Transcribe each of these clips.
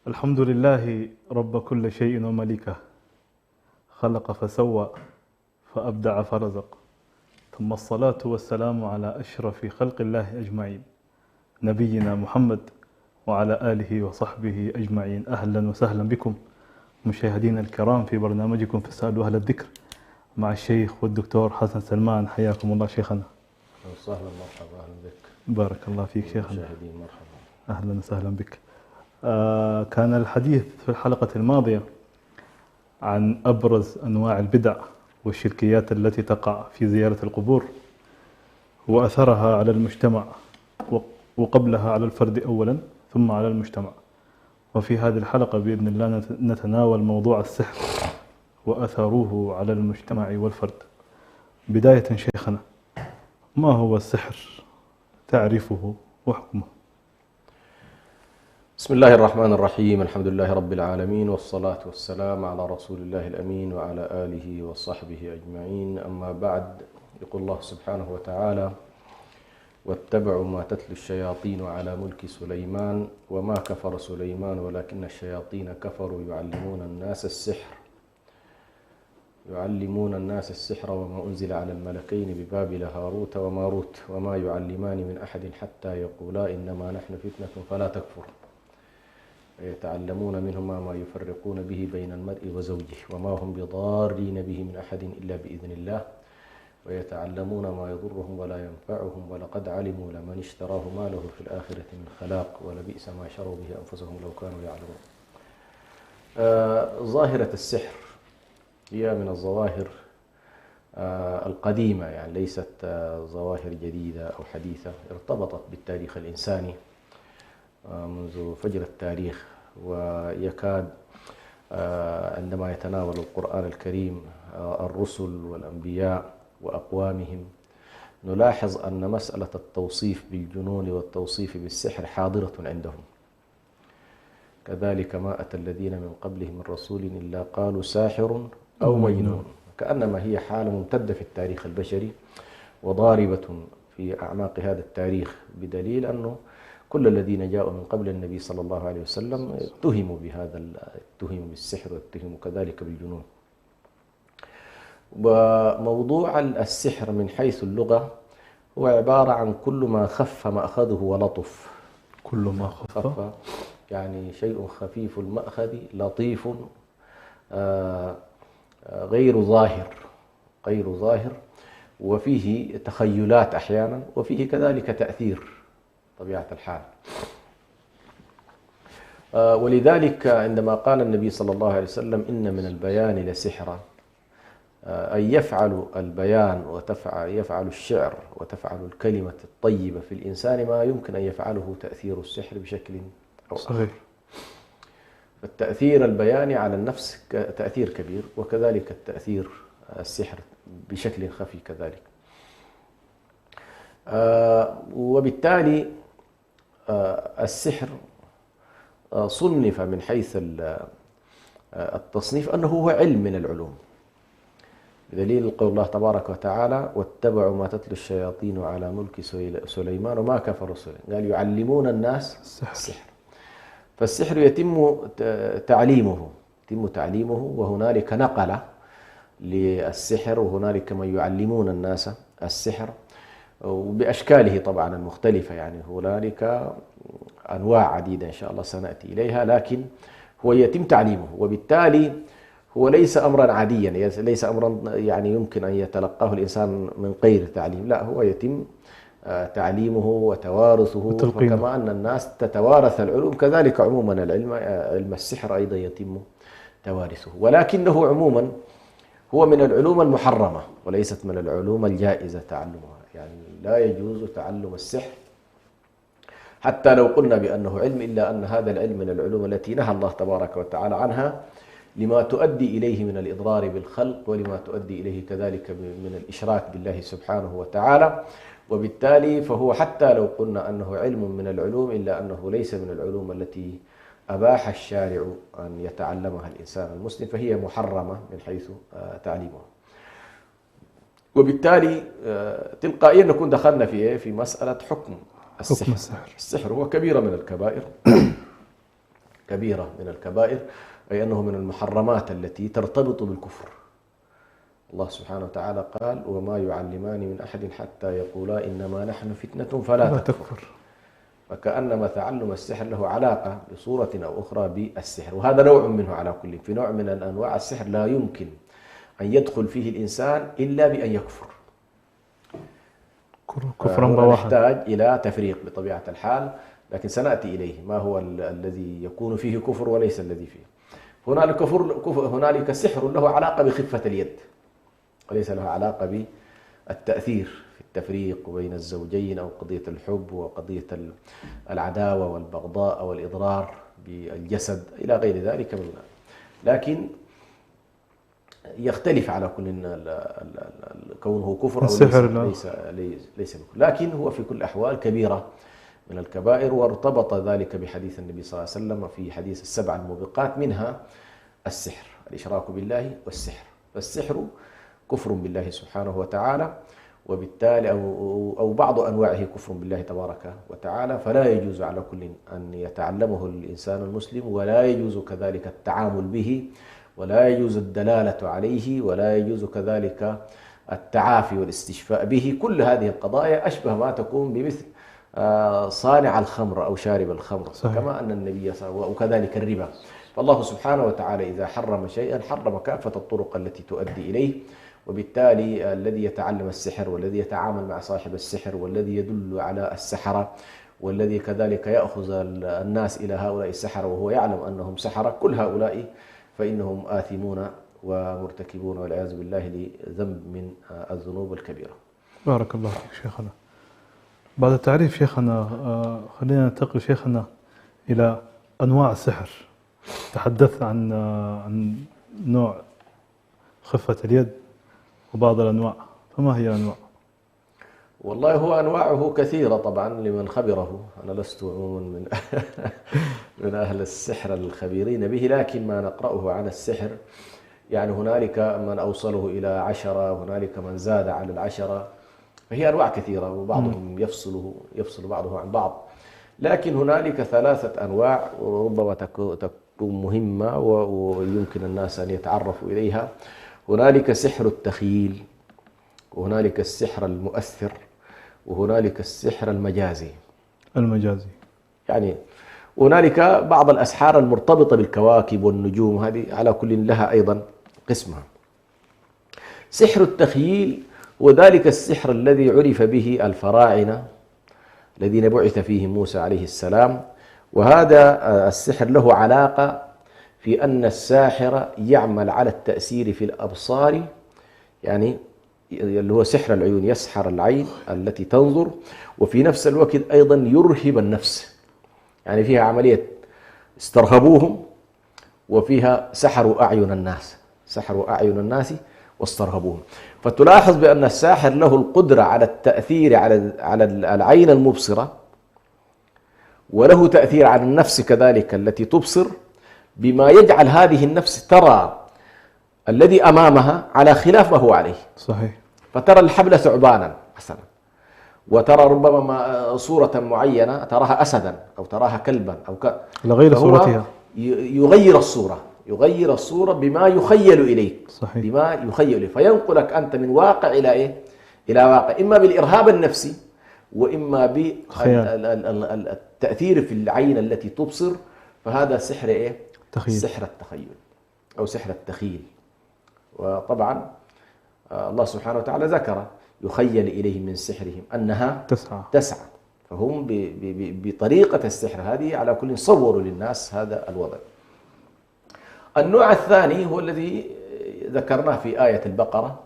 الحمد لله رب كل شيء ومليكه، خلق فسوى فأبدع فرزق، ثم الصلاة والسلام على أشرف خلق الله أجمعين، نبينا محمد وعلى آله وصحبه أجمعين. أهلا وسهلا بكم مشاهدينا الكرام في برنامجكم فاسألوا أهل الذكر مع الشيخ والدكتور حسن سلمان. حياكم الله شيخنا. وسهلا، مرحبا، أهلا بك. بارك الله فيك شيخنا. مشاهدين مرحبا. أهلا وسهلا بك. كان الحديث في الحلقة الماضية عن أبرز أنواع البدع والشركيات التي تقع في زيارة القبور وأثرها على المجتمع، وقبلها على الفرد أولا ثم على المجتمع. وفي هذه الحلقة بإذن الله نتناول موضوع السحر وأثره على المجتمع والفرد. بداية شيخنا، ما هو السحر؟ تعريفه وحكمه. بسم الله الرحمن الرحيم، الحمد لله رب العالمين، والصلاة والسلام على رسول الله الأمين وعلى آله وصحبه أجمعين. أما بعد، يقول الله سبحانه وتعالى: واتبعوا ما تتلو الشياطين على ملك سليمان وما كفر سليمان ولكن الشياطين كفروا يعلمون الناس السحر وما أنزل على الملكين ببابل هاروت وماروت وما يعلمان من أحد حتى يقولا إنما نحن فتنة فلا تكفر يتعلمون منهما ما يفرقون به بين المرء وزوجه وما هم بضارين به من أحد إلا بإذن الله ويتعلمون ما يضرهم ولا ينفعهم ولقد علموا لمن اشتراه ما له في الآخرة من خلاق ولبئس ما شروا به أنفسهم لو كانوا يعلمون. ظاهرة السحر هي من الظواهر القديمة، يعني ليست ظواهر جديدة أو حديثة، ارتبطت بالتاريخ الإنساني منذ فجر التاريخ. ويكاد عندما يتناول القرآن الكريم الرسل والأنبياء وأقوامهم نلاحظ أن مسألة التوصيف بالجنون والتوصيف بالسحر حاضرة عندهم. كذلك ما أتى الذين من قبلهم من رسول إلا قالوا ساحر أو مجنون، كأنما هي حالة ممتدة في التاريخ البشري وضاربة في أعماق هذا التاريخ، بدليل أنه كل الذين جاءوا من قبل النبي صلى الله عليه وسلم اتهموا اتهموا بالسحر واتهموا كذلك بالجنون. وموضوع السحر من حيث اللغة هو عبارة عن كل ما خف مأخذه ولطف. كل ما خف يعني شيء خفيف المأخذ لطيف غير ظاهر وفيه تخيلات أحيانا وفيه كذلك تأثير طبيعة الحال. ولذلك عندما قال النبي صلى الله عليه وسلم إن من البيان لسحرا، أن يفعل البيان يفعل الشعر وتفعل الكلمة الطيبة في الإنسان ما يمكن أن يفعله تأثير السحر بشكل أو آخر. فالتأثير البياني على النفس تأثير كبير، وكذلك التأثير السحر بشكل خفي كذلك. وبالتالي السحر صنف من حيث التصنيف أنه هو علم من العلوم، بدليل قول الله تبارك وتعالى: واتبعوا ما تتلو الشياطين على ملك سليمان وما كفر سليمان، قال يعلمون الناس السحر. فالسحر يتم تعليمه وهنالك نقلة للسحر وهنالك من يعلمون الناس السحر. وبأشكاله طبعا المختلفة. يعني هنالك أنواع عديدة إن شاء الله سنأتي إليها، لكن هو يتم تعليمه، وبالتالي هو ليس أمرا عاديا، ليس أمرا يعني يمكن أن يتلقاه الإنسان من غير تعليم، لا، هو يتم تعليمه وتوارثه. وتلقينه. فكما أن الناس تتوارث العلوم كذلك عموما علم السحر أيضا يتم توارثه، ولكنه عموما هو من العلوم المحرمة وليست من العلوم الجائزة تعلمها. يعني لا يجوز تعلم السحر حتى لو قلنا بأنه علم، إلا أن هذا العلم من العلوم التي نهى الله تبارك وتعالى عنها لما تؤدي إليه من الإضرار بالخلق، ولما تؤدي إليه كذلك من الإشراك بالله سبحانه وتعالى. وبالتالي فهو حتى لو قلنا أنه علم من العلوم، إلا أنه ليس من العلوم التي أباح الشارع أن يتعلمها الإنسان المسلم، فهي محرمة من حيث تعليمها. وبالتالي تلقائيا نكون دخلنا في مسألة حكم السحر. السحر هو كبيرة من الكبائر كبيرة من الكبائر، أي أنه من المحرمات التي ترتبط بالكفر. الله سبحانه وتعالى قال: وما يعلمان من أحد حتى يقولا إنما نحن فتنة فلا تكفر. فكأنما تعلم السحر له علاقة بصورة أو أخرى بالسحر، وهذا نوع منه على كل. في نوع من أنواع السحر لا يمكن أن يدخل فيه الإنسان إلا بأن يكفر كفرا بواحا، يحتاج إلى تفريق بطبيعة الحال، لكن سنأتي إليه ما هو الذي يكون فيه كفر وليس الذي فيه. هنالك سحر له علاقة بخفة اليد، وليس له علاقة بالتأثير في التفريق بين الزوجين أو قضية الحب وقضية العداوة والبغضاء والإضرار بالجسد إلى غير ذلك من ذلك. لكن يختلف على كل كونه كفر أو ليس بكفر، لكن هو في كل الأحوال كبيرة من الكبائر. وارتبط ذلك بحديث النبي صلى الله عليه وسلم في حديث السبع الموبقات، منها السحر، الإشراك بالله والسحر. فالسحر كفر بالله سبحانه وتعالى، وبالتالي أو بعض أنواعه كفر بالله تبارك وتعالى، فلا يجوز على كل أن يتعلمه الإنسان المسلم، ولا يجوز كذلك التعامل به، ولا يجوز الدلالة عليه، ولا يجوز كذلك التعافي والاستشفاء به. كل هذه القضايا أشبه ما تكون بمثل صانع الخمر أو شارب الخمر. صحيح. كما أن النبي صلى الله عليه وسلم وكذلك الربا. فالله سبحانه وتعالى إذا حرم شيئا حرم كافة الطرق التي تؤدي إليه. وبالتالي الذي يتعلم السحر، والذي يتعامل مع صاحب السحر، والذي يدل على السحرة، والذي كذلك يأخذ الناس إلى هؤلاء السحرة وهو يعلم أنهم سحرة، كل هؤلاء فإنهم آثمون ومرتكبون والعياذ بالله لذنب من الذنوب الكبيرة. بارك الله فيك شيخنا. بعد التعريف شيخنا، خلينا ننتقل شيخنا إلى أنواع السحر. تحدث عن نوع خفة اليد وبعض الأنواع، فما هي الأنواع؟ والله هو أنواعه كثيرة طبعا لمن خبره. أنا لست عموما من أهل السحر الخبيرين به، لكن ما نقرأه عن السحر يعني هنالك من أوصله إلى 10، هنالك من زاد على 10، فهي أنواع كثيرة، وبعضهم يفصل بعضه عن بعض. لكن هنالك 3 أنواع وربما تكون مهمة ويمكن الناس أن يتعرفوا إليها. هنالك سحر التخيل، وهنالك السحر المؤثر، وهنالك السحر المجازي. يعني هنالك بعض الأسحار المرتبطة بالكواكب والنجوم، هذه على كل لها أيضا قسمها. سحر التخييل وذلك السحر الذي عرف به الفراعنة الذين بعث فيهم موسى عليه السلام. وهذا السحر له علاقة في أن الساحر يعمل على التأثير في الأبصار، يعني اللي هو سحر العيون، يسحر العين التي تنظر، وفي نفس الوقت أيضا يرهب النفس، يعني فيها عملية استرهبوهم، وفيها سحروا أعين الناس واسترهبوهم. فتلاحظ بأن الساحر له القدرة على التأثير على العين المبصرة، وله تأثير على النفس كذلك التي تبصر، بما يجعل هذه النفس ترى الذي أمامها على خلاف ما هو عليه. صحيح. فترى الحبل ثعبانا مثلا، وترى ربما صورة معينة تراها أسدا أو تراها كلبا أو لغير صورتها. يغير الصورة بما يخيل إليك. صحيح. بما يخيل إليك، فينقلك أنت من واقع إلى إلى واقع، إما بالإرهاب النفسي وإما خيال. بالتأثير في العين التي تبصر، فهذا سحر إيه؟ تخيل. سحر التخيل أو سحر التخيل. وطبعا الله سبحانه وتعالى ذكر يخيل إليهم من سحرهم أنها تسعى. فهم بطريقة السحر هذه على كل صوروا للناس هذا الوضع. النوع الثاني هو الذي ذكرناه في آية البقرة،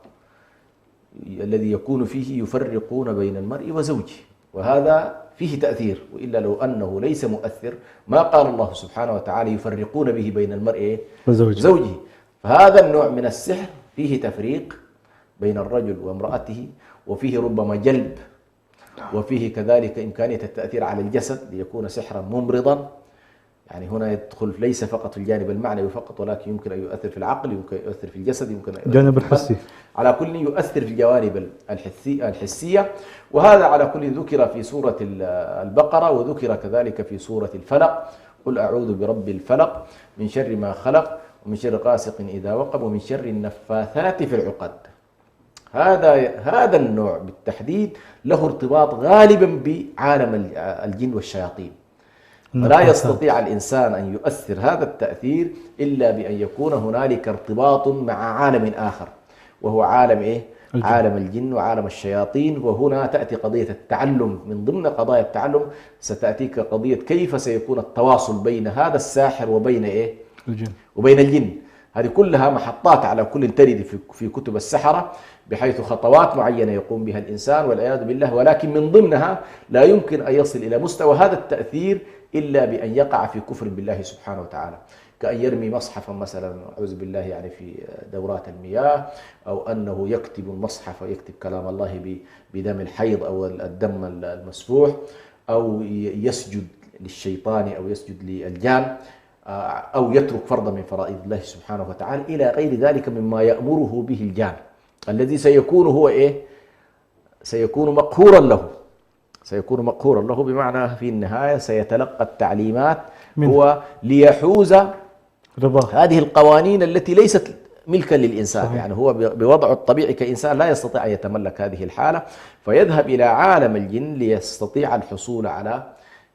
الذي يكون فيه يفرقون بين المرء وزوجه، وهذا فيه تأثير، وإلا لو أنه ليس مؤثر ما قال الله سبحانه وتعالى يفرقون به بين المرء وزوجه. فهذا النوع من السحر فيه تفريق بين الرجل وامرأته، وفيه ربما جلب، وفيه كذلك إمكانية التأثير على الجسد ليكون سحرا ممرضا. يعني هنا يدخل ليس فقط الجانب المعنوي فقط، ولكن يمكن أن يؤثر في العقل، يمكن أن يؤثر في الجسد، يمكن أن يؤثر الجانب في الحسي، على كل يؤثر في الجوانب الحسية. وهذا على كل ذكر في سورة البقرة، وذكر كذلك في سورة الفلق: قل أعوذ برب الفلق من شر ما خلق ومن شر غاسق إذا وقب ومن شر النفاثات في العقد. هذا النوع بالتحديد له ارتباط غالبا بعالم الجن والشياطين، ولا يستطيع الإنسان أن يؤثر هذا التأثير إلا بأن يكون هنالك ارتباط مع عالم آخر، وهو عالم إيه؟ عالم الجن وعالم الشياطين. وهنا تأتي قضية التعلم. من ضمن قضايا التعلم ستأتيك قضية كيف سيكون التواصل بين هذا الساحر وبين إيه؟ وبين الجن. هذه كلها محطات على كل ترد في كتب السحرة، بحيث خطوات معينة يقوم بها الإنسان والعياذ بالله، ولكن من ضمنها لا يمكن أن يصل إلى مستوى هذا التأثير إلا بأن يقع في كفر بالله سبحانه وتعالى، كأن يرمي مصحفا مثلا أعوذ بالله يعني في دورات المياه، أو أنه يكتب المصحف ويكتب كلام الله بدم الحيض أو الدم المسفوح، أو يسجد للشيطان أو يسجد للجان، أو يترك فرضا من فرائض الله سبحانه وتعالى إلى غير ذلك مما يأمره به الجان، الذي سيكون هو إيه؟ سيكون مقهورا له، سيكون مقهورا له، بمعنى في النهاية سيتلقى التعليمات هو ليحوز هذه القوانين التي ليست ملكا للإنسان. صحيح. يعني هو بوضعه الطبيعي كإنسان لا يستطيع أن يتملك هذه الحالة، فيذهب إلى عالم الجن ليستطيع الحصول على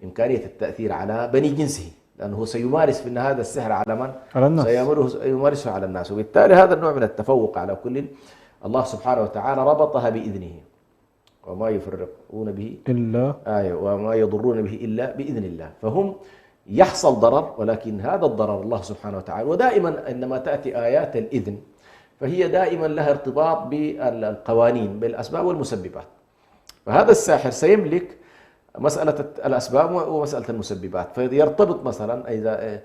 إمكانية التأثير على بني جنسه، لأنه سيمارس في هذا السحر على من؟ على الناس. سيمارسه على الناس. وبالتالي هذا النوع من التفوق على كل الله سبحانه وتعالى ربطها بإذنه، وما يفرقون به إلا وما يضرون به إلا بإذن الله. فهم يحصل ضرر، ولكن هذا الضرر الله سبحانه وتعالى. ودائما عندما تأتي آيات الإذن فهي دائما لها ارتباط بالقوانين، بالأسباب والمسببات. فهذا الساحر سيملك مسألة الأسباب ومسألة المسببات، فيرتبط مثلا إذا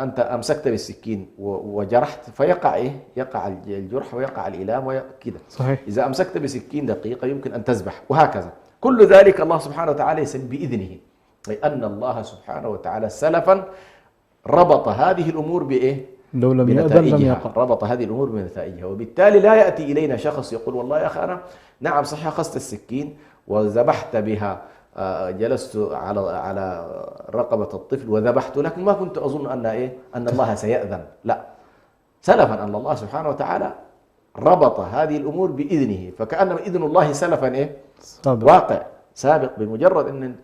أنت أمسكت بالسكين وجرحت فيقع إيه؟ يقع الجرح ويقع الإلام وكذا. صحيح. إذا أمسكت بسكين دقيقة يمكن أن تذبح، وهكذا. كل ذلك الله سبحانه وتعالى يسمي بإذنه، أي أن الله سبحانه وتعالى سلفا ربط هذه الأمور بإيه؟ لو لم يأذن لم يقع. ربط هذه الأمور بنتائجها. وبالتالي لا يأتي إلينا شخص يقول والله يا أخي أنا نعم صحيح أخذت السكين وذبحت بها، جلست على رقبة الطفل وذبحت، لكن ما كنت أظن أن إيه؟ أن الله سيأذن. لا، سلفا أن الله سبحانه وتعالى ربط هذه الأمور بإذنه، فكأنما إذن الله سلفا إيه؟ واقع سابق، بمجرد أن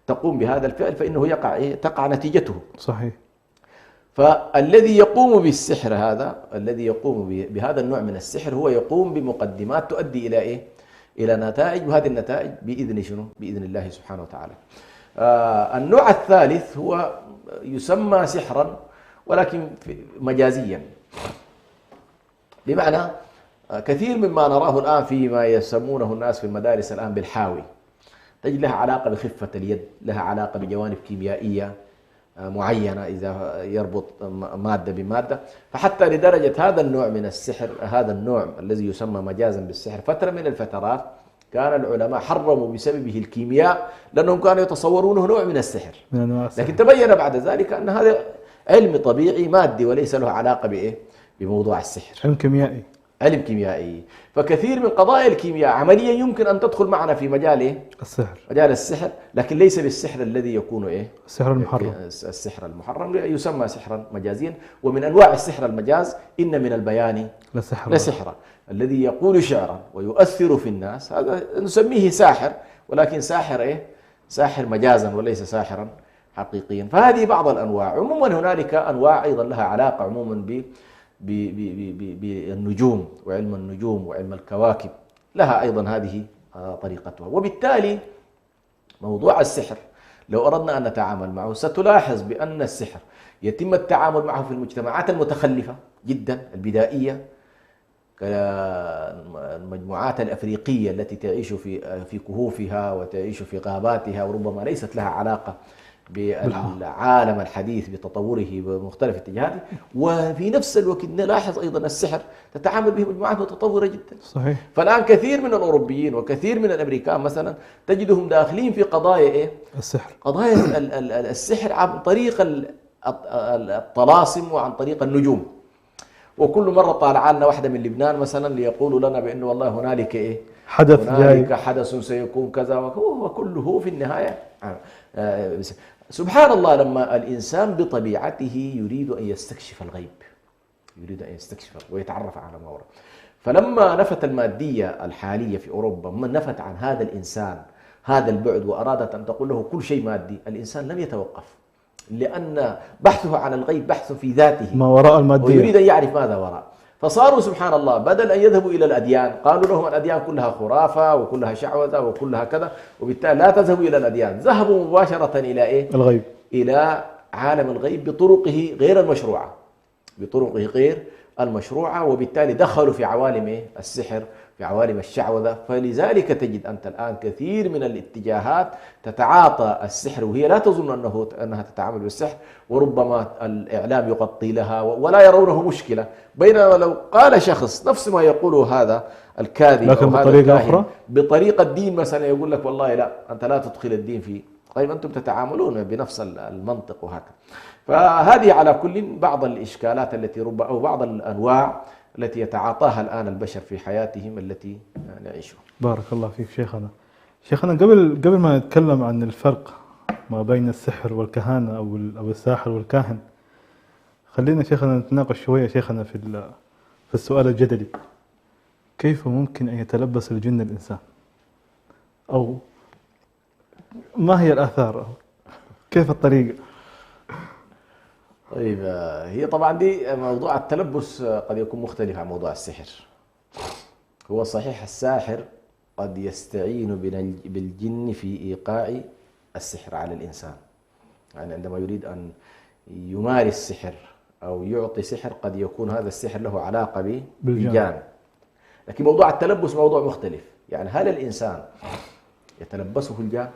تقوم بهذا الفعل فإنه يقع إيه؟ تقع نتيجته. صحيح. فالذي يقوم بالسحر هذا، الذي يقوم بهذا النوع من السحر، هو يقوم بمقدمات تؤدي إلى إيه؟ إلى نتائج، وهذه النتائج بإذن شنو؟ بإذن الله سبحانه وتعالى. النوع الثالث هو يسمى سحرا ولكن مجازيا، بمعنى كثير مما نراه الآن فيما يسمونه الناس في المدارس الآن بالحاوي، تجد لها علاقة بخفة اليد، لها علاقة بجوانب كيميائية معينة إذا يربط مادة بمادة. فحتى لدرجة هذا النوع من السحر، هذا النوع الذي يسمى مجازا بالسحر، فترة من الفترات كان العلماء حرموا بسببه الكيمياء، لأنهم كانوا يتصورونه نوع من السحر. لكن تبين بعد ذلك أن هذا علم طبيعي مادي وليس له علاقة بإيه؟ بموضوع السحر. علم كيميائي. علم كيميائي. فكثير من قضايا الكيمياء عمليا يمكن أن تدخل معنا في مجال إيه؟ السحر. مجال السحر، لكن ليس بالسحر الذي يكون إيه؟ السحر المحرم. السحر المحرم يسمى سحرا مجازيا. ومن أنواع السحر المجاز إن من البيان لسحرا، الذي يقول شعرا ويؤثر في الناس هذا نسميه ساحر، ولكن ساحر إيه؟ ساحر مجازا وليس ساحرا حقيقيا. فهذه بعض الأنواع. عموما هنالك أنواع أيضا لها علاقة عموما بالنجوم وعلم النجوم وعلم الكواكب، لها أيضا هذه طريقتها. وبالتالي موضوع السحر لو أردنا أن نتعامل معه ستلاحظ بأن السحر يتم التعامل معه في المجتمعات المتخلفة جدا البدائية، كالمجموعات الأفريقية التي تعيش في كهوفها وتعيش في غاباتها وربما ليست لها علاقة بالعالم الحديث بتطوره بمختلف اتجاهاته. وفي نفس الوقت نلاحظ أيضا السحر تتعامل به مجموعات متطورة جدا. صحيح. فالآن كثير من الأوروبيين وكثير من الأمريكان مثلا تجدهم داخلين في قضايا إيه؟ السحر. قضايا السحر عن طريق الطلاسم وعن طريق النجوم. وكل مرة طالع لنا واحدة من لبنان مثلا ليقولوا لنا بأنه والله هنالك إيه؟ حدث هنالك جاي. حدث سيكون كذا، وكله في النهاية سبحان الله لما الإنسان بطبيعته يريد أن يستكشف الغيب، يريد أن يستكشف ويتعرف على ما وراء. فلما نفت المادية الحالية في أوروبا من نفت عن هذا الإنسان هذا البعد وأرادت أن تقول له كل شيء مادي، الإنسان لم يتوقف، لأن بحثه عن الغيب بحث في ذاته ما وراء المادية، ويريد أن يعرف ماذا وراء. فصاروا سبحان الله بدل أن يذهبوا إلى الأديان قالوا لهم الأديان كلها خرافة وكلها شعوذة وكلها كذا، وبالتالي لا تذهبوا إلى الأديان، ذهبوا مباشرة إلى إيه؟ الغيب، إلى عالم الغيب بطرقه غير المشروعة، بطرقه غير المشروعة، وبالتالي دخلوا في عوالم إيه؟ السحر، في عوالم الشعوذة. فلذلك تجد أنت الآن كثير من الاتجاهات تتعاطى السحر وهي لا تظن أنها تتعامل بالسحر، وربما الإعلام يغطي لها ولا يرونه مشكلة. بينما لو قال شخص نفس ما يقوله هذا الكاذب لكن أو هذا بطريقة أخرى، بطريقة الدين مثلا، يقول لك والله لا أنت لا تدخل الدين فيه. طيب أنتم تتعاملون بنفس المنطق وهكذا. فهذه على كل بعض الإشكالات التي ربما أو بعض الأنواع التي يتعاطاها الآن البشر في حياتهم التي نعيشها. بارك الله فيك شيخنا. شيخنا قبل ما نتكلم عن الفرق ما بين السحر والكهانة أو الساحر والكاهن، خلينا شيخنا نتناقش شوية شيخنا في السؤال الجدلي: كيف ممكن أن يتلبس الجن الإنسان؟ أو ما هي الآثار؟ أو كيف الطريقة؟ طيب، هي طبعا دي موضوع التلبس قد يكون مختلف عن موضوع السحر. هو صحيح الساحر قد يستعين بالجن في إيقاع السحر على الإنسان، يعني عندما يريد أن يمارس سحر أو يعطي سحر قد يكون هذا السحر له علاقة بالجان. لكن موضوع التلبس موضوع مختلف. يعني هل الإنسان يتلبسه الجان،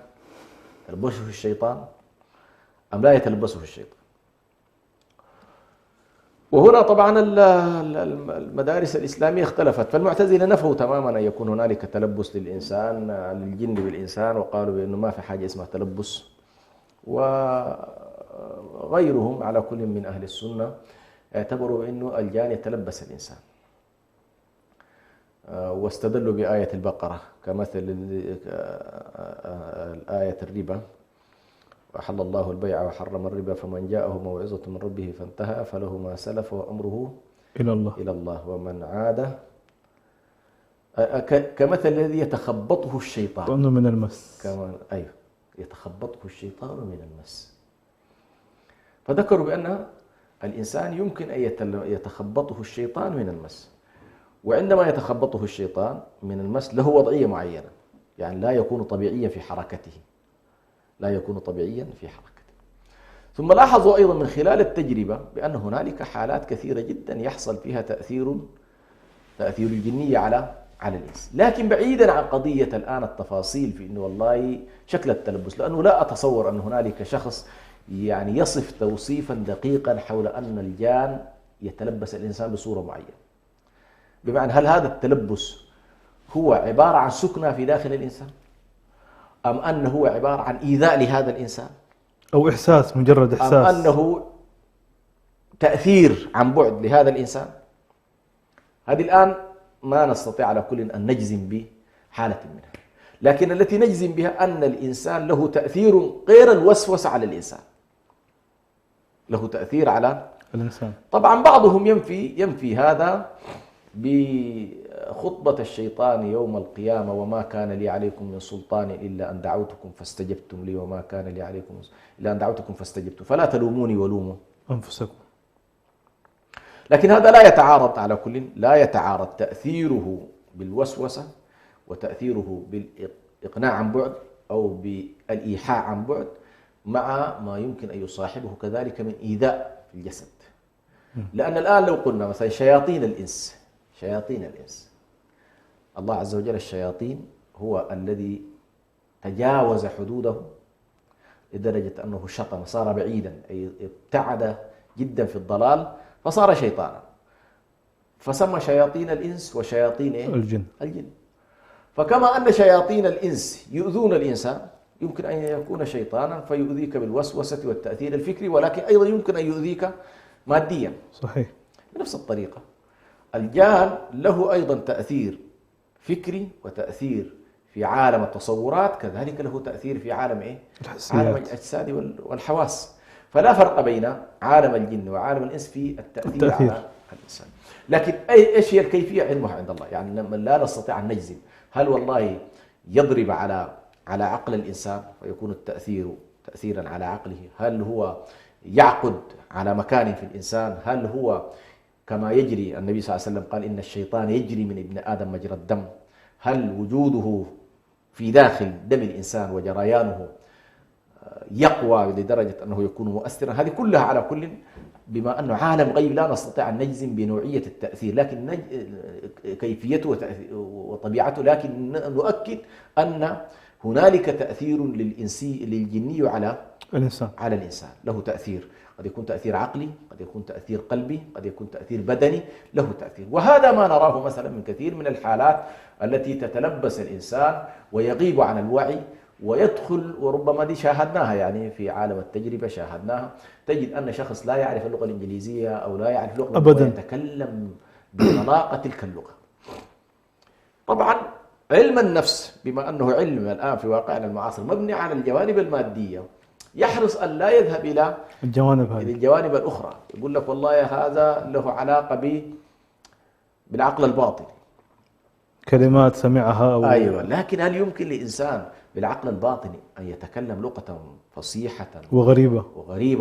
يتلبسه الشيطان، أم لا يتلبسه الشيطان؟ وهنا طبعا المدارس الإسلامية اختلفت. فالمعتزلة نفوا تماما أن يكون هنالك تلبس للإنسان للجن بالإنسان، وقالوا بأنه ما في حاجة اسمها تلبس. وغيرهم على كل من أهل السنة اعتبروا بأنه الجان يتلبس الإنسان، واستدلوا بآية البقرة كمثل آية الربا: وأحل الله البيع وحرم الربا فمن جاءه موعظة من ربه فانتهى فله ما سلف وأمره إلى الله ومن عاد كمثل الذي يتخبطه الشيطان كأنه من المس. أيوه، يتخبطه الشيطان من المس. فذكروا بأن الإنسان يمكن أن يتخبطه الشيطان من المس، وعندما يتخبطه الشيطان من المس له وضعية معينة، يعني لا يكون طبيعيا في حركته، لا يكون طبيعيا في حركته. ثم لاحظوا أيضا من خلال التجربة بأن هنالك حالات كثيرة جدا يحصل فيها تأثير الجنية على الإنس. لكن بعيدا عن قضية الآن التفاصيل في أنه والله شكل التلبس، لأنه لا أتصور أن هنالك شخص يعني يصف توصيفا دقيقا حول أن الجان يتلبس الإنسان بصورة معينة. بمعنى هل هذا التلبس هو عبارة عن سكنة في داخل الإنسان، أم أنه هو عبارة عن إيذاء لهذا الإنسان، أو إحساس، مجرد إحساس، أم أنه تأثير عن بعد لهذا الإنسان. هذه الآن ما نستطيع على كل أن نجزم بحالة منها، لكن التي نجزم بها أن الإنسان له تأثير غير الوسوسة على الإنسان، له تأثير على الإنسان. طبعا بعضهم ينفي هذا بخطبة الشيطان يوم القيامة: وما كان لي عليكم من سلطان إلا أن دعوتكم فاستجبتم لي، وما كان لي عليكم إلا أن دعوتكم فاستجبتم فلا تلوموني ولوموا أنفسكم. لكن هذا لا يتعارض، على كل لا يتعارض تأثيره بالوسوسة وتأثيره بالإقناع عن بعد أو بالإيحاء عن بعد مع ما يمكن أن يصاحبه كذلك من إيذاء في الجسد. لأن الآن لو قلنا مثلا شياطين الإنس، الله عز وجل الشياطين هو الذي تجاوز حدوده لدرجة أنه شطم، صار بعيدا، أي ابتعد جدا في الضلال فصار شيطانا، فسمى شياطين الإنس وشياطين الجن. فكما أن شياطين الإنس يؤذون الإنسان، يمكن أن يكون شيطانا فيؤذيك بالوسوسة والتأثير الفكري، ولكن أيضا يمكن أن يؤذيك ماديا. صحيح. بنفس الطريقة الجان له أيضا تأثير فكري وتأثير في عالم التصورات، كذلك له تأثير في عالم عالم الأجساد والحواس. فلا فرق بين عالم الجن وعالم الإنس في التأثير على الإنسان. لكن إيش هي الكيفية علمها عند الله، يعني لا نستطيع أن نجزم هل والله يضرب على عقل الإنسان فيكون التأثير تأثيرا على عقله، هل هو يعقد على مكان في الإنسان، هل هو كما يجري، النبي صلى الله عليه وسلم قال إن الشيطان يجري من ابن آدم مجرى الدم، هل وجوده في داخل دم الإنسان وجريانه يقوى لدرجة أنه يكون مؤثرا؟ هذه كلها على كل بما أنه عالم غيب لا نستطيع أن نجزم بنوعية التأثير، لكن كيفيته وطبيعته، لكن نؤكد أن هنالك تأثير للجني على الإنسان، له تأثير، قد يكون تأثير عقلي، قد يكون تأثير قلبي، قد يكون تأثير بدني، له تأثير. وهذا ما نراه مثلا من كثير من الحالات التي تتلبس الإنسان ويغيب عن الوعي ويدخل، وربما دي شاهدناها يعني في عالم التجربة شاهدناها، تجد أن شخص لا يعرف اللغة الإنجليزية أو لا يعرف اللغة أبدا ويتكلم بطلاقة تلك اللغة. طبعا علم النفس بما أنه علم الآن في واقعنا المعاصر مبني على الجوانب المادية، يحرص أن لا يذهب إلى الجوانب الأخرى، يقول لك والله هذا له علاقة بالعقل الباطني، كلمات سمعها أيوة. لكن هل يمكن لإنسان بالعقل الباطني أن يتكلم لغة فصيحة وغريبة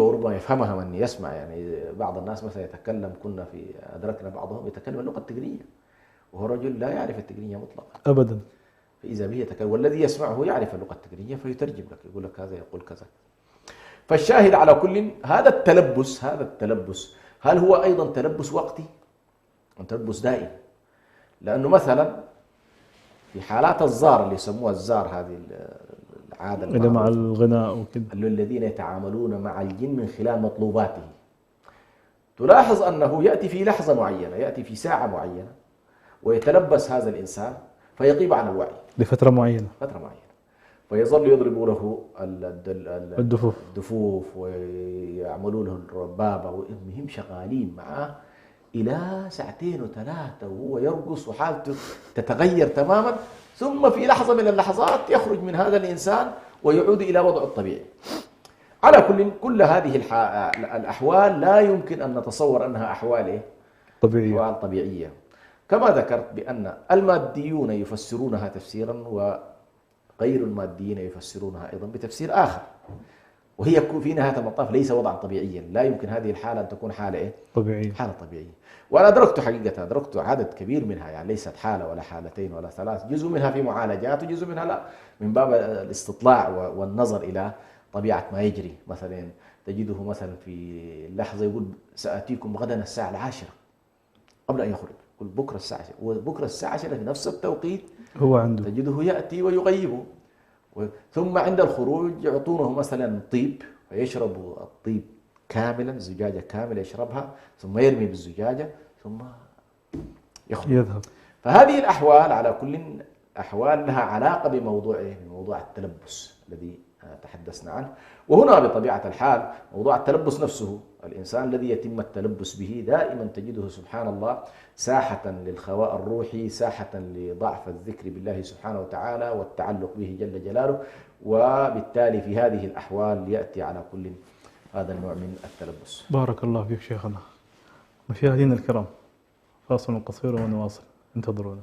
وربما يفهمها من يسمع؟ يعني بعض الناس مثلا يتكلم، كنا أدركنا بعضهم يتكلم اللغة التقنية وهو رجل لا يعرف التقنية مطلقا أبدا، فإذا به يتكلم والذي يسمعه يعرف اللغة التقنية فيترجم لك، يقول لك هذا يقول كذا. فالشاهد على كل هذا التلبس هل هو أيضا تلبس وقتي أم تلبس دائم؟ لأنه مثلا في حالات الزار اللي يسموها الزار، هذه العادة اللي مع الغناء وكذا، الذين يتعاملون مع الجن من خلال مطلوباته، تلاحظ أنه يأتي في لحظة معينة، يأتي في ساعة معينة ويتلبس هذا الإنسان فيغيب عن الوعي لفترة معينة، فيظل يضرب له الدفوف ويعملوا له الربابة، وهم شغالين معه إلى 2 و3 وهو يرقص وحالته تتغير تماما، ثم في لحظة من اللحظات يخرج من هذا الإنسان ويعود إلى وضعه الطبيعي. على كل هذه الأحوال لا يمكن أن نتصور أنها أحوال طبيعية، كما ذكرت بأن الماديون يفسرونها تفسيرا وغير الماديين يفسرونها أيضا بتفسير آخر، وهي في نهاية المطاف ليس وضعا طبيعيا، لا يمكن هذه الحالة أن تكون حالة طبيعية. وأنا أدركت عدد كبير منها، يعني ليست حالة ولا حالتين ولا 3، جزء منها في معالجات وجزء منها لا، من باب الاستطلاع والنظر إلى طبيعة ما يجري. مثلا تجده مثلا في لحظة يقول سآتيكم غدا الساعة 10 قبل أن يخرج، يقول بكرة الساعة 10، وبكرة الساعة 10 في نفس التوقيت هو عنده، تجده يأتي ويغيبه. ثم عند الخروج يعطونه مثلا طيب فيشرب الطيب كاملا، زجاجة كاملة يشربها، ثم يرمي بالزجاجة ثم يذهب. فهذه الأحوال على كل أحوال لها علاقة بموضوع التلبس الذي تحدثنا عنه. وهنا بطبيعة الحال موضوع التلبس نفسه الإنسان الذي يتم التلبس به دائما تجده سبحان الله ساحة للخواء الروحي، ساحة لضعف الذكر بالله سبحانه وتعالى والتعلق به جل جلاله، وبالتالي في هذه الأحوال يأتي على كل هذا النوع من التلبس. بارك الله فيك شيخنا. مشاهدينا الكرام، فاصل قصير ونواصل، انتظرونا.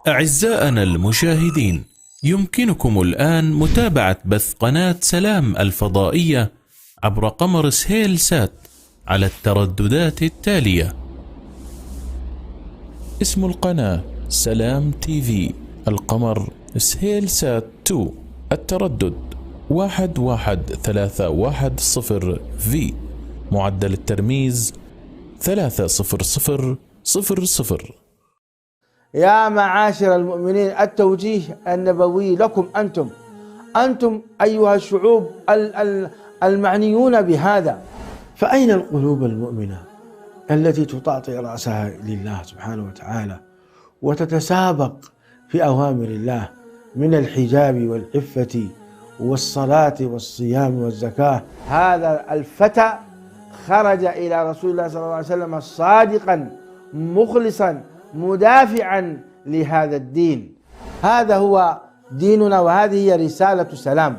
أعزائنا المشاهدين، يمكنكم الآن متابعة بث قناة سلام الفضائية عبر قمر سهيل سات على الترددات التالية: اسم القناة سلام تي في، القمر سهيل سات 2، التردد 11310 في، معدل الترميز 30000. يا معاشر المؤمنين، التوجيه النبوي لكم أنتم أيها الشعوب المعنيون بهذا. فأين القلوب المؤمنة التي تطاطي رأسها لله سبحانه وتعالى وتتسابق في أوامر الله من الحجاب والعفة والصلاة والصيام والزكاة؟ هذا الفتى خرج إلى رسول الله صلى الله عليه وسلم صادقا مخلصا مدافعا لهذا الدين. هذا هو ديننا وهذه هي رسالة سلام.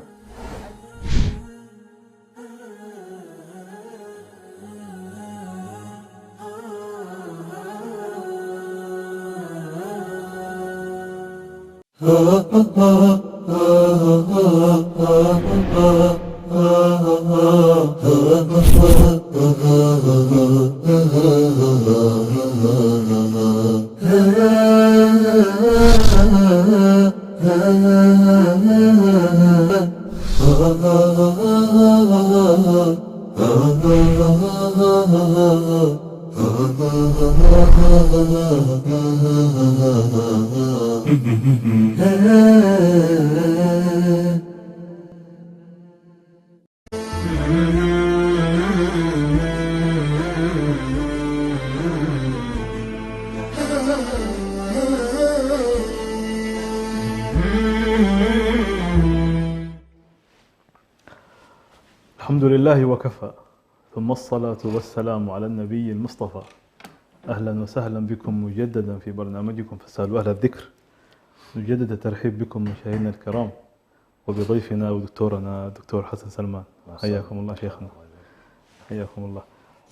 الحمد لله وكفى، ثم الصلاة والسلام على النبي المصطفى. أهلا وسهلا بكم مجددا في برنامجكم فاسألوا أهل الذكر. نجدد الترحيب بكم مشاهدينا الكرام وبضيفنا ودكتورنا دكتور حسن سلمان. حياكم الله شيخنا، حياكم الله.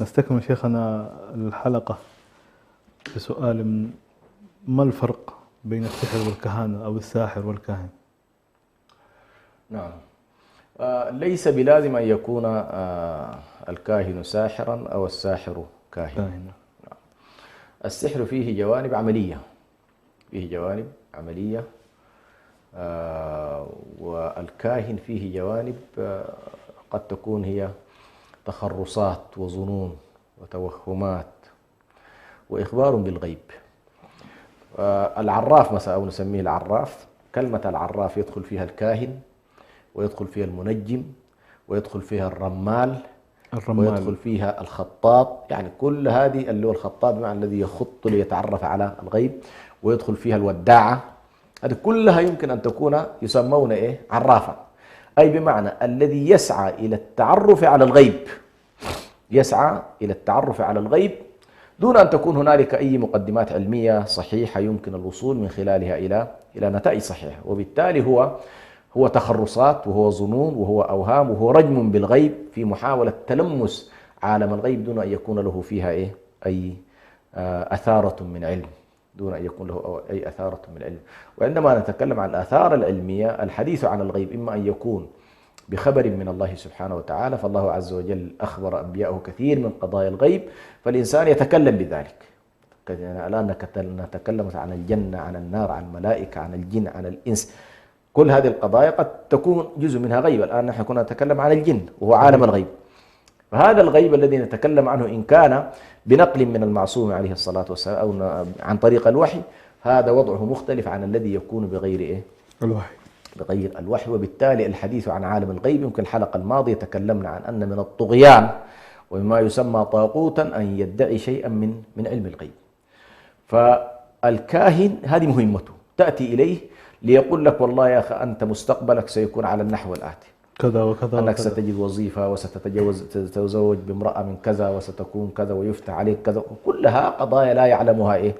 نستكمل شيخنا الحلقة بسؤال: ما الفرق بين السحر والكهانة أو الساحر والكاهن؟ نعم، ليس بلازم أن يكون الكاهن ساحرا أو الساحر كاهنا. نعم. السحر فيه جوانب عملية، والكاهن فيه جوانب قد تكون هي تخرصات وظنون وتوهمات وإخبار بالغيب. العراف مثلا، أو نسميه العراف، كلمة العراف يدخل فيها الكاهن ويدخل فيها المنجم ويدخل فيها الرمال ويدخل فيها الخطاط، يعني كل هذه اللي هو الخطاط بمعنى الذي يخط ليتعرف على الغيب، ويدخل فيها الوداعة. هذه كلها يمكن أن تكون يسمون عرافا، أي بمعنى الذي يسعى إلى التعرف على الغيب، دون أن تكون هنالك أي مقدمات علمية صحيحة يمكن الوصول من خلالها إلى نتائج صحيحة. وبالتالي هو تخرصات، وهو ظنون، وهو أوهام، وهو رجم بالغيب في محاولة تلمس عالم الغيب دون أن يكون له فيها أي أثارة من علم، وعندما نتكلم عن الآثار العلمية، الحديث عن الغيب إما أن يكون بخبر من الله سبحانه وتعالى، فالله عز وجل أخبر أنبياءه كثير من قضايا الغيب، فالإنسان يتكلم بذلك. الآن نتكلم عن الجنة، عن النار، عن الملائكة، عن الجن، عن الإنس. كل هذه القضايا قد تكون جزء منها غيب. الآن نحن كنا نتكلم عن الجن وهو عالم الغيب، فهذا الغيب الذي نتكلم عنه إن كان بنقل من المعصوم عليه الصلاة والسلام أو عن طريق الوحي، هذا وضعه مختلف عن الذي يكون بغير الوحي. بغير الوحي. وبالتالي الحديث عن عالم الغيب، يمكن الحلقة الماضية تكلمنا عن أن من الطغيان ومما يسمى طاغوتا أن يدعي شيئا من علم الغيب. فالكاهن هذه مهمته، تأتي إليه ليقول لك والله يا أخي أنت مستقبلك سيكون على النحو الآتي، كذا وكذا، أنك ستجد وظيفة وستتزوج بامرأة من كذا وستكون كذا ويفتح عليك كذا، وكلها قضايا لا يعلمها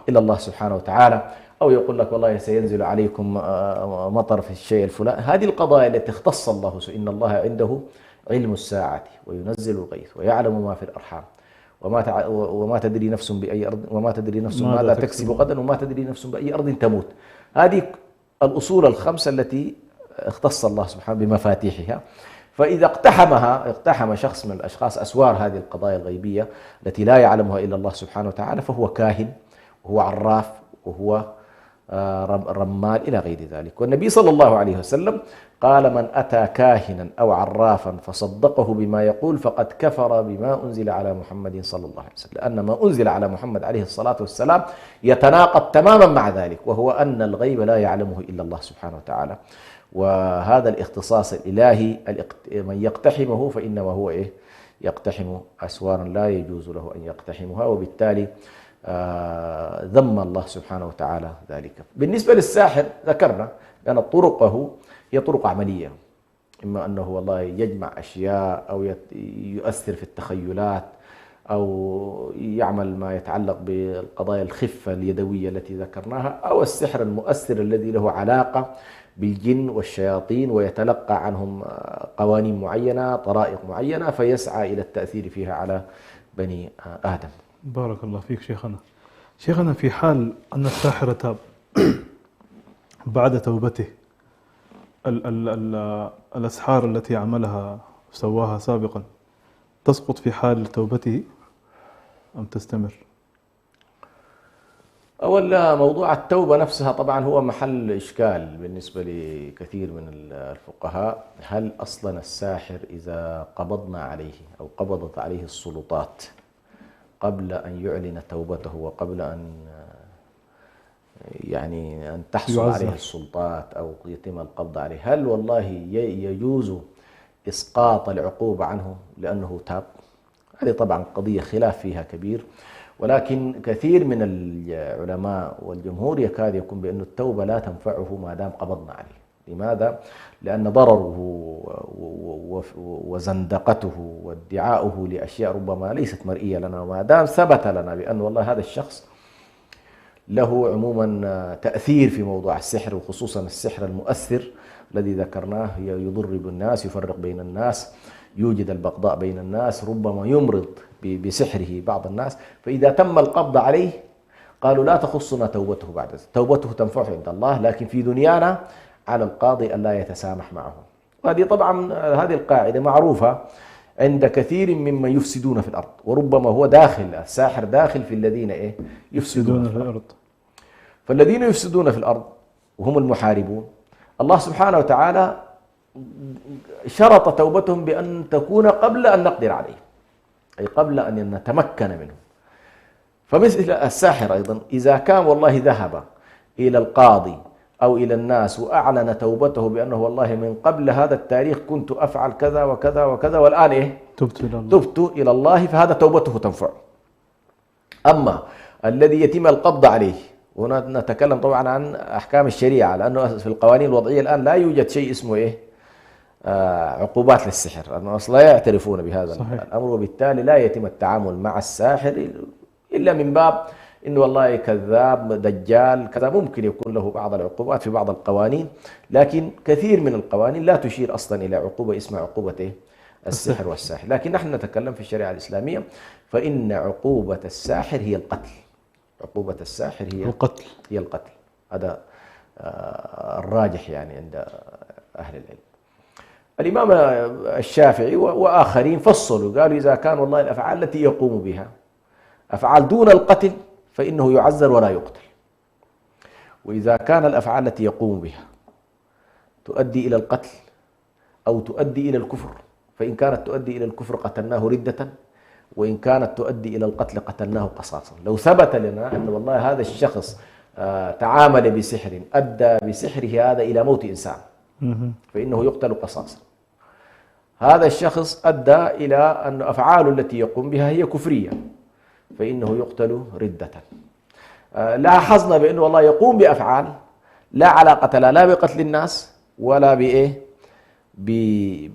إلا الله سبحانه وتعالى. أو يقول لك والله سينزل عليكم مطر في الشيء الفلاني. هذه القضايا التي اختص الله، إن الله عنده علم الساعة وينزل الغيث ويعلم ما في الأرحام وما تدري نفس بأي أرض، وما تدري نفس ماذا تكسب غدا، وما تدري نفس بأي أرض تموت. هذه الأصول الخمسة التي اختص الله سبحانه بمفاتيحها. فإذا اقتحم شخص من الأشخاص أسوار هذه القضايا الغيبية التي لا يعلمها إلا الله سبحانه وتعالى، فهو كاهن وهو عراف وهو رمال إلى غير ذلك. والنبي صلى الله عليه وسلم قال: من أتى كاهنا أو عرافا فصدقه بما يقول فقد كفر بما أنزل على محمد صلى الله عليه وسلم، لأن ما أنزل على محمد عليه الصلاة والسلام يتناقض تماما مع ذلك، وهو أن الغيب لا يعلمه إلا الله سبحانه وتعالى. وهذا الاختصاص الإلهي من يقتحمه فإنما هو يقتحم أسوارا لا يجوز له أن يقتحمها، وبالتالي ذم الله سبحانه وتعالى ذلك. بالنسبة للساحر ذكرنا لأن طرقه هي طرق عملية، إما أنه والله يجمع أشياء أو يؤثر في التخيلات أو يعمل ما يتعلق بالقضايا الخفة اليدوية التي ذكرناها، أو السحر المؤثر الذي له علاقة بالجن والشياطين ويتلقى عنهم قوانين معينة، طرائق معينة، فيسعى إلى التأثير فيها على بني آدم. بارك الله فيك شيخنا، في حال أن الساحر تاب بعد توبته، الأسحار التي عملها سواها سابقا تسقط في حال توبته أم تستمر؟ أولا موضوع التوبة نفسها طبعا هو محل إشكال بالنسبة لكثير من الفقهاء. هل أصلا الساحر إذا قبضنا عليه أو قبضت عليه السلطات قبل أن يعلن توبته وقبل أن تحصل عليه السلطات أو يتم القبض عليه، هل والله يجوز إسقاط العقوبة عنه لأنه تاب؟ هذه طبعا قضية خلاف فيها كبير، ولكن كثير من العلماء والجمهور يكاد يكون بأن التوبة لا تنفعه ما دام قبضنا عليه. لماذا؟ لأن ضرره وزندقته وادعاؤه لأشياء ربما ليست مرئية لنا، وما دام ثبت لنا بأن والله هذا الشخص له عموما تأثير في موضوع السحر، وخصوصا السحر المؤثر الذي ذكرناه، يضرب الناس، يفرق بين الناس، يوجد البغضاء بين الناس، ربما يمرض بسحره بعض الناس. فإذا تم القبض عليه قالوا لا تخصنا توبته بعد ذلك، توبته تنفعه عند الله، لكن في دنيانا على القاضي أن لا يتسامح معه. وهذه طبعا هذه القاعدة معروفة عند كثير ممن يفسدون في الأرض، وربما هو الساحر داخل في الذين يفسدون في الأرض. فالذين يفسدون في الأرض وهم المحاربون، الله سبحانه وتعالى شرط توبتهم بأن تكون قبل أن نقدر عليه، أي قبل أن نتمكن منه. فمثل الساحر أيضا إذا كان والله ذهب إلى القاضي أو إلى الناس وأعلن توبته بأنه والله من قبل هذا التاريخ كنت أفعل كذا وكذا وكذا والآن تبت إلى الله، فهذا توبته تنفع. أما الذي يتم القبض عليه، وهنا نتكلم طبعا عن أحكام الشريعة، لأنه في القوانين الوضعية الآن لا يوجد شيء اسمه عقوبات للسحر، لأنه أصلا لا يعترفون بهذا الأمر، وبالتالي لا يتم التعامل مع الساحر إلا من باب إنه والله كذاب دجال كذا، ممكن يكون له بعض العقوبات في بعض القوانين، لكن كثير من القوانين لا تشير أصلا إلى عقوبة اسمها عقوبة السحر والساحر. لكن نحن نتكلم في الشريعة الإسلامية، فإن عقوبة الساحر هي القتل. عقوبة الساحر هي القتل. هذا الراجح عند أهل العلم. الإمام الشافعي وآخرين فصلوا، قالوا إذا كان والله الأفعال التي يقوم بها أفعال دون القتل فإنه يعزر ولا يقتل، وإذا كان الأفعال التي يقوم بها تؤدي إلى القتل أو تؤدي إلى الكفر، فإن كانت تؤدي إلى الكفر قتلناه ردة، وإن كانت تؤدي إلى القتل قتلناه قصاصا. لو ثبت لنا أن والله هذا الشخص تعامل بسحر أدى بسحره هذا إلى موت إنسان فإنه يقتل قصاصا. هذا الشخص أدى إلى أن أفعاله التي يقوم بها هي كفرية فإنه يقتل ردة. لاحظنا بأنه والله يقوم بأفعال لا علاقة لا بقتل الناس ولا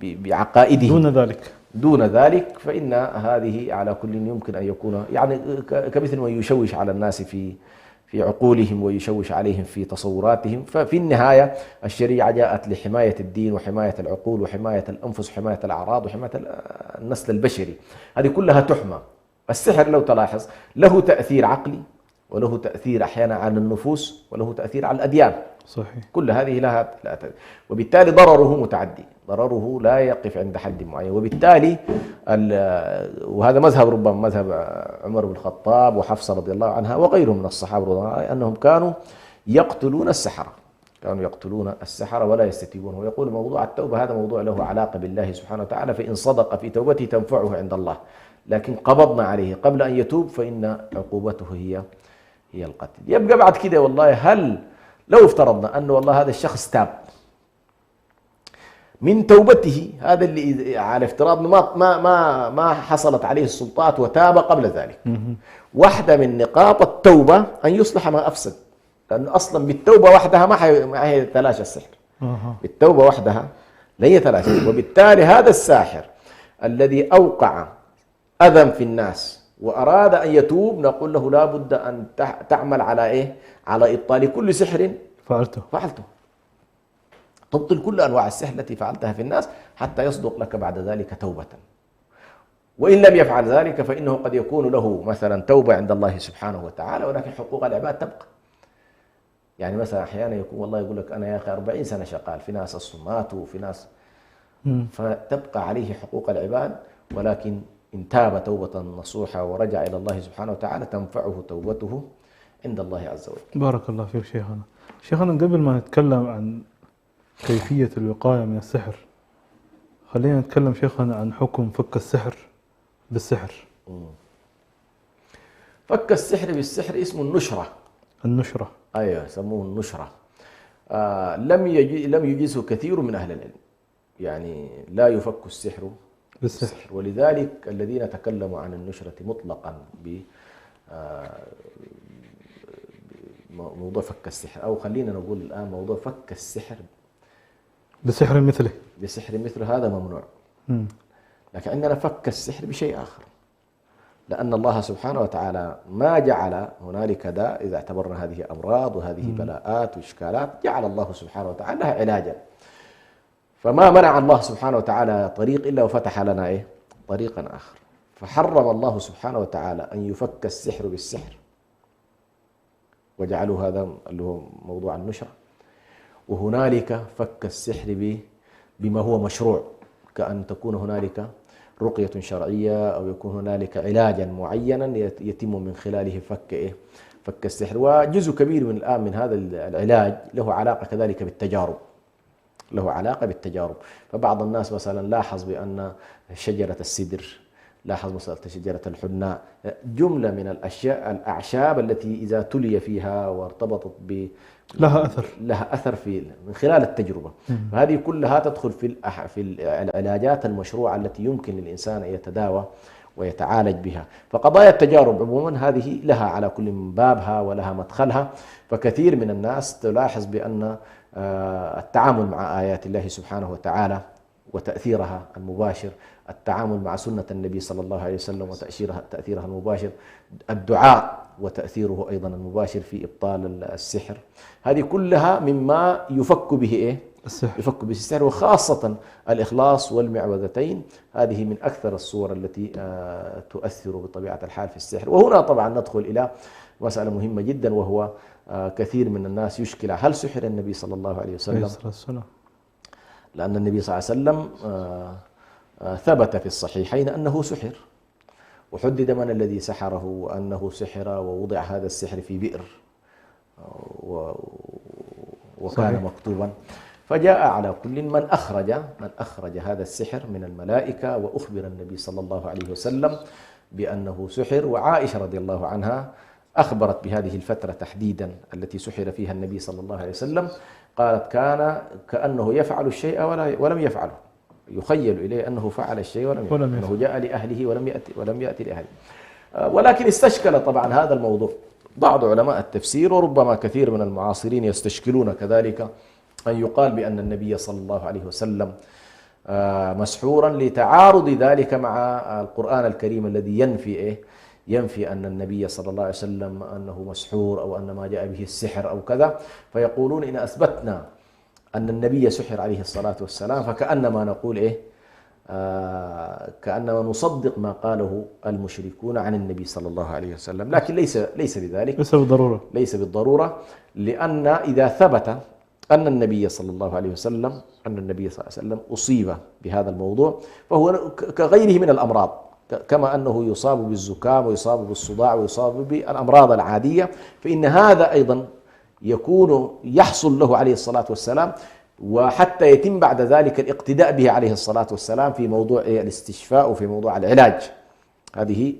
بعقائده دون ذلك، فإن هذه على كل يمكن أن يكون يعني كمثل ما يشوش على الناس في عقولهم ويشوش عليهم في تصوراتهم. ففي النهاية الشريعة جاءت لحماية الدين وحماية العقول وحماية الأنفس وحماية الأعراض وحماية النسل البشري، هذه كلها تحمى. السحر لو تلاحظ له تأثير عقلي وله تأثير أحيانا على النفوس وله تأثير على الأديان. صحيح. كل هذه لها وبالتالي ضرره متعدي، ضرره لا يقف عند حد معين. وبالتالي وهذا مذهب ربما مذهب عمر بن الخطاب وحفصة رضي الله عنها وغيرهم من الصحابة رضي الله عنهم أنهم كانوا يقتلون السحرة ولا يستتيبون. ويقول موضوع التوبة هذا موضوع له علاقة بالله سبحانه وتعالى، فإن صدق في توبته تنفعه عند الله، لكن قبضنا عليه قبل أن يتوب فإن عقوبته هي القتل. يبقى بعد كده والله هل لو افترضنا أنه والله هذا الشخص تاب من توبته، هذا اللي على افتراض ما حصلت عليه السلطات وتاب قبل ذلك، واحدة من نقاط التوبة أن يصلح ما أفسد، لأنه أصلا بالتوبة وحدها ما يتلاشى السحر، بالتوبة وحدها لا يتلاشى. وبالتالي هذا الساحر الذي أوقع أذى في الناس وأراد أن يتوب نقول له لا بد أن تعمل على على إبطال كل سحر فعلته، تبطل كل أنواع السحر التي فعلتها في الناس حتى يصدق لك بعد ذلك توبة. وإن لم يفعل ذلك فإنه قد يكون له مثلا توبة عند الله سبحانه وتعالى، ولكن حقوق العباد تبقى. يعني مثلا أحيانا يكون والله يقول لك أنا يا أخي 40 سنة شغال، في ناس الصمات وفي ناس فتبقى عليه حقوق العباد، ولكن إن تاب توبة نصوحة ورجع إلى الله سبحانه وتعالى تنفعه توبته عند الله عز وجل. بارك الله فيك شيخنا. شيخنا قبل ما نتكلم عن كيفية الوقاية من السحر، خلينا نتكلم شيخنا عن حكم فك السحر بالسحر. فك السحر بالسحر اسمه النشرة. أيوة يسموه النشرة. لم يجيزه كثير من أهل العلم، يعني لا يفك السحر بالسحر، ولذلك الذين تكلموا عن النشرة مطلقا موضوع فك السحر، أو خلينا نقول الآن موضوع فك السحر بسحر مثله هذا ممنوع. لكن عندنا فك السحر بشيء آخر، لأن الله سبحانه وتعالى ما جعل هنالك داء إذا اعتبرنا هذه أمراض وهذه بلاءات وإشكالات، جعل الله سبحانه وتعالى لها علاجا. فما منع الله سبحانه وتعالى طريق إلا وفتح لنا طريقا آخر. فحرم الله سبحانه وتعالى أن يفك السحر بالسحر وجعلوا هذا اللي هو موضوع النشرة، وهنالك فك السحر بما هو مشروع، كأن تكون هنالك رقية شرعية أو يكون هنالك علاجا معينا يتم من خلاله فك السحر. وجزء كبير من هذا العلاج له علاقة كذلك بالتجارب. فبعض الناس مثلا لاحظ بأن شجرة السدر، لاحظ مسألة شجرة الحناء، جملة من الأعشاب التي إذا تلي فيها وارتبطت لها أثر من خلال التجربة. فهذه كلها تدخل في العلاجات المشروعة التي يمكن للإنسان أن يتداوى ويتعالج بها. فقضايا التجارب عموما هذه لها على كل من بابها ولها مدخلها. فكثير من الناس تلاحظ بأن التعامل مع آيات الله سبحانه وتعالى وتأثيرها المباشر، التعامل مع سنة النبي صلى الله عليه وسلم وتأثيرها المباشر، الدعاء وتأثيره أيضا المباشر في إبطال السحر، هذه كلها مما يفك به السحر. وخاصة الإخلاص والمعوذتين، هذه من أكثر الصور التي تؤثر بطبيعة الحال في السحر. وهنا طبعا ندخل إلى مسألة مهمة جدا، وهو كثير من الناس يشكل هل سحر النبي صلى الله عليه وسلم؟ لأن النبي صلى الله عليه وسلم ثبت في الصحيحين أنه سحر، وحدد من الذي سحره وأنه سحر، ووضع هذا السحر في بئر وكان مكتوبا. فجاء على كل من أخرج هذا السحر من الملائكة، وأخبر النبي صلى الله عليه وسلم بأنه سحر. وعائشة رضي الله عنها أخبرت بهذه الفترة تحديدا التي سحر فيها النبي صلى الله عليه وسلم، قالت كان كأنه يفعل الشيء ولم يفعله، يخيل إليه أنه فعل الشيء ولم يفعله، أنه جاء لأهله ولم يأتي لأهله. ولكن استشكل طبعا هذا الموضوع بعض علماء التفسير، وربما كثير من المعاصرين يستشكلون كذلك أن يقال بأن النبي صلى الله عليه وسلم مسحورا، لتعارض ذلك مع القرآن الكريم الذي ينفي أن النبي صلى الله عليه وسلم أنه مسحور أو أن ما جاء به السحر أو كذا. فيقولون إن أثبتنا أن النبي سحر عليه الصلاة والسلام فكأنما نقول كأنما نصدق ما قاله المشركون عن النبي صلله الله عليه وسلم، لكن ليس بذلك، ليس بالضرورة، لأن إذا ثبت أن النبي صلى الله عليه وسلم أصيب بهذا الموضوع، فهو كغيره من الأمراض، كما أنه يصاب بالزكام ويصاب بالصداع ويصاب بالأمراض العادية، فإن هذا أيضا يحصل له عليه الصلاة والسلام، وحتى يتم بعد ذلك الاقتداء به عليه الصلاة والسلام في موضوع الاستشفاء وفي موضوع العلاج. هذه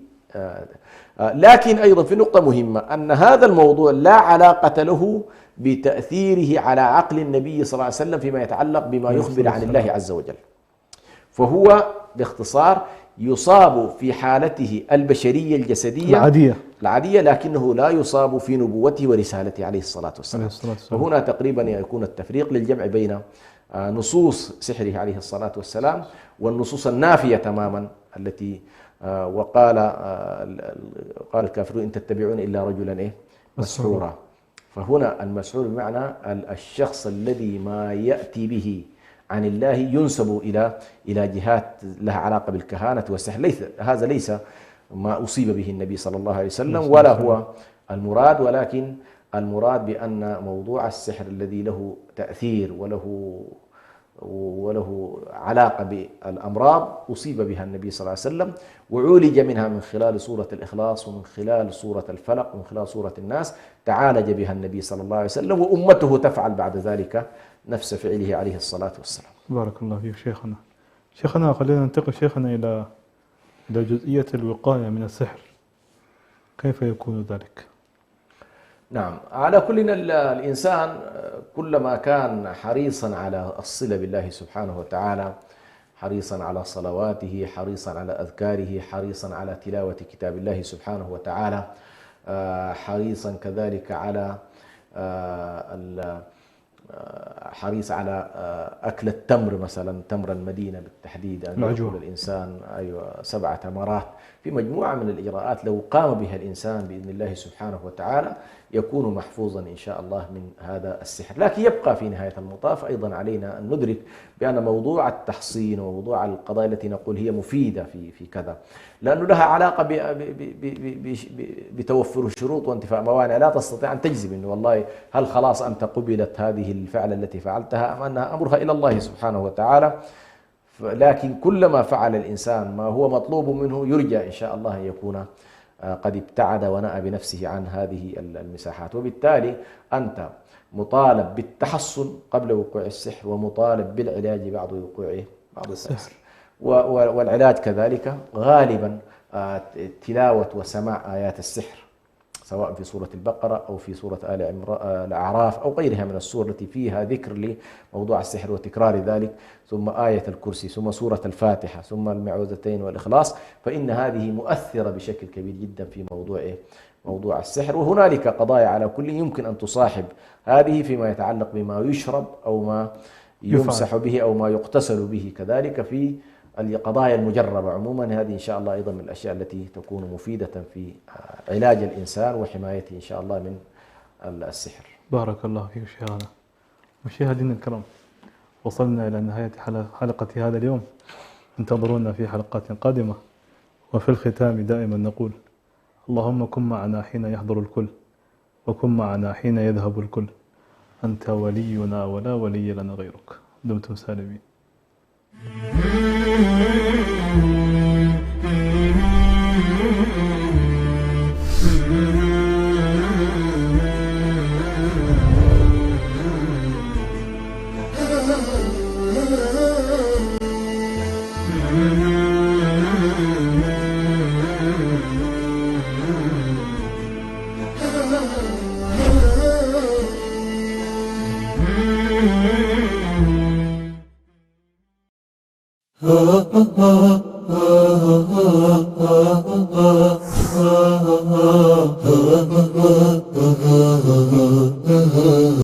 لكن أيضا في نقطة مهمة، أن هذا الموضوع لا علاقة له بتأثيره على عقل النبي صلى الله عليه وسلم فيما يتعلق بما يخبر عن الله عز وجل. فهو باختصار يصاب في حالته البشرية الجسدية العادية، لكنه لا يصاب في نبوته ورسالته عليه الصلاة والسلام. وهنا تقريبا يكون التفريق للجمع بين نصوص سحره عليه الصلاة والسلام والنصوص النافية تماما التي وقال الكافرون إن تتبعون إلا رجلا مسحورا. فهنا المسحور بمعنى الشخص الذي ما يأتي به عن الله ينسب إلى جهات لها علاقة بالكهانة والسحر. هذا ليس ما أصيب به النبي صلى الله عليه وسلم ولا هو المراد، ولكن المراد بأن موضوع السحر الذي له تأثير وله علاقة بالأمراض أصيب بها النبي صلى الله عليه وسلم، وعولج منها من خلال سورة الإخلاص ومن خلال سورة الفلق ومن خلال سورة الناس، تعالج بها النبي صلى الله عليه وسلم، وأمته تفعل بعد ذلك نفس فعله عليه الصلاة والسلام. بارك الله فيك شيخنا. خلينا ننتقل شيخنا إلى جزئية الوقاية من السحر، كيف يكون ذلك؟ نعم، على كل الإنسان كلما كان حريصا على الصلة بالله سبحانه وتعالى، حريصا على صلواته، حريصا على أذكاره، حريصا على تلاوة كتاب الله سبحانه وتعالى، حريصا كذلك على حريص على أكل التمر مثلا، تمر المدينة بالتحديد، أن يأكل الإنسان 7 تمرات في مجموعة من الإجراءات لو قام بها الإنسان بإذن الله سبحانه وتعالى يكون محفوظا إن شاء الله من هذا السحر. لكن يبقى في نهاية المطاف أيضا علينا أن ندرك بأن موضوع التحصين وموضوع القضايا التي نقول هي مفيدة في كذا، لأنه لها علاقة بتوفر الشروط وانتفاء موانع، لا تستطيع أن تجزم أنه والله هل خلاص أنت قبلت هذه الفعلة التي فعلتها أم أنها أمرها إلى الله سبحانه وتعالى. لكن كلما فعل الإنسان ما هو مطلوب منه يرجى إن شاء الله أن يكون قد ابتعد ونأى بنفسه عن هذه المساحات، وبالتالي أنت مطالب بالتحصن قبل وقوع السحر، ومطالب بالعلاج بعد وقوع السحر. والعلاج كذلك غالبا تلاوة وسماع آيات السحر، سواء في سورة البقرة أو في سورة الأعراف أو غيرها من السور التي فيها ذكر لموضوع السحر وتكرار ذلك، ثم آية الكرسي، ثم سورة الفاتحة، ثم المعوذتين والإخلاص، فإن هذه مؤثرة بشكل كبير جدا في موضوع السحر. وهنالك قضايا على كل يمكن أن تصاحب هذه فيما يتعلق بما يشرب أو ما يمسح به أو ما يغتسل به، كذلك في القضايا المجربة عموما. هذه إن شاء الله أيضا من الأشياء التي تكون مفيدة في علاج الإنسان وحمايته إن شاء الله من السحر. بارك الله فيك شيخنا. مشاهدينا الكرام، وصلنا إلى نهاية حلقة هذا اليوم، انتظرونا في حلقات قادمة، وفي الختام دائما نقول اللهم كن معنا حين يحضر الكل، وكن معنا حين يذهب الكل، أنت ولينا ولا ولي لنا غيرك. دمتم سالمين.